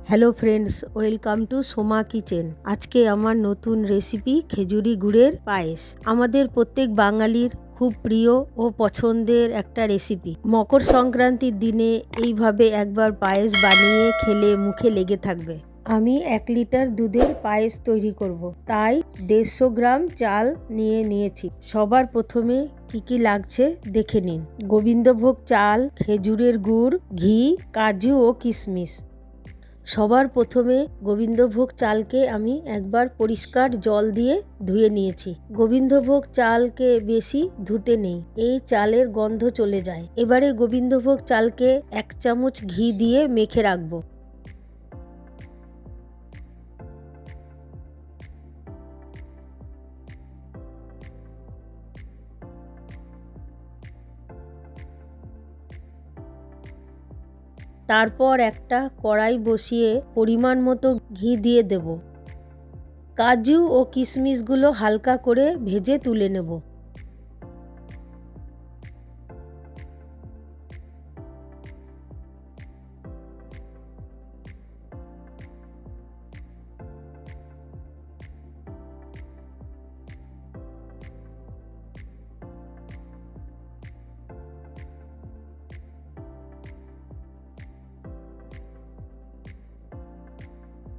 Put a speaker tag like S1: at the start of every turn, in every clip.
S1: Hello friends, welcome to Soma kitchen. আজকে আমার নতুন রেসিপি খেজুরি গুড়ের পায়েস। আমাদের প্রত্যেক বাঙালির খুব প্রিয় ও পছন্দের একটা রেসিপি। মকর সংক্রান্তির দিনে এইভাবে একবার পায়েস বানিয়ে খেলে মুখে লেগে থাকবে। আমি 1 লিটার দুধের পায়েস তৈরি করব, তাই 150 গ্রাম চাল নিয়েছি। সবার প্রথমে কি লাগছে দেখে নিন। গোবিন্দভোগ চাল, খেজুরের গুড়, ঘি, কাজু ও কিশমিশ। সবার প্রথমে গোবিন্দভোগ চালকে আমি একবার পরিষ্কার জল দিয়ে ধুয়ে নিয়েছি। গোবিন্দভোগ চালকে বেশি ধুতে নেই, এই চালের গন্ধ চলে যায়। এবারে গোবিন্দভোগ চালকে 1 চামচ ঘি দিয়ে মেখে রাখবো। তারপর একটা কড়াই বসিয়ে পরিমাণ মতো ঘি দিয়ে দেব। কাজু ও কিশমিশগুলো হালকা করে ভেজে তুলে নেব।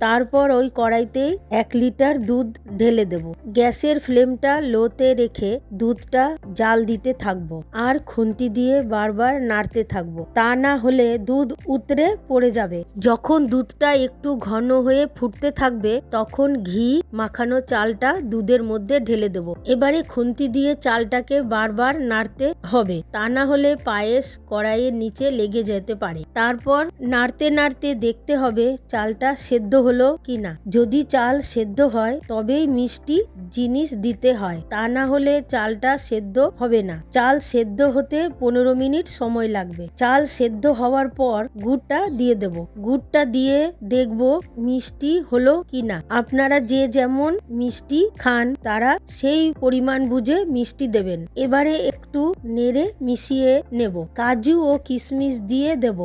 S1: তারপর ওই কড়াইতেই 1 লিটার দুধ ঢেলে দেব। গ্যাসের ফ্লেমটা লোতে রেখে দুধটা জাল দিতে থাকবো আর খুন্তি দিয়ে বারবার নাড়তে থাকবো, তা না হলে দুধ উতরে পড়ে যাবে। যখন দুধটা একটু ঘন হয়ে ফুটতে থাকবে তখন ঘি মাখানো চালটা দুধের মধ্যে ঢেলে দেব। এবারে খুন্তি দিয়ে চালটাকে বারবার নাড়তে হবে, তা না হলে পায়েস কড়াইয়ের নিচে লেগে যেতে পারে। তারপর নাড়তে নাড়তে দেখতে হবে চালটা সেদ্ধ হলো কিনা। যদি চাল সেদ্ধ হয় তবেই মিষ্টি জিনিস দিতে হয়, তা না হলে চালটা সেদ্ধ হবে না। চাল সেদ্ধ হতে 15 মিনিট সময় লাগবে। চাল সেদ্ধ হওয়ার পর গুড়টা দিয়ে দেব। গুড়টা দিয়ে দেখব মিষ্টি হলো কিনা। আপনারা যে যেমন মিষ্টি খান তারা সেই পরিমাণ বুঝে মিষ্টি দেবেন। এবারে একটু নেড়ে মিশিয়ে নেব। কাজু ও কিশমিশ দিয়ে দেব।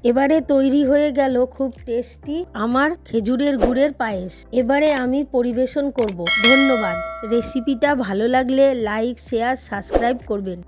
S1: এবারে তৈরি হয়ে গেল খুব টেস্টি আমার খেজুরের গুড়ের পায়েস। এবারে আমি পরিবেশন করব। ধন্যবাদ। রেসিপিটা ভালো লাগলে লাইক, শেয়ার, সাবস্ক্রাইব করবেন।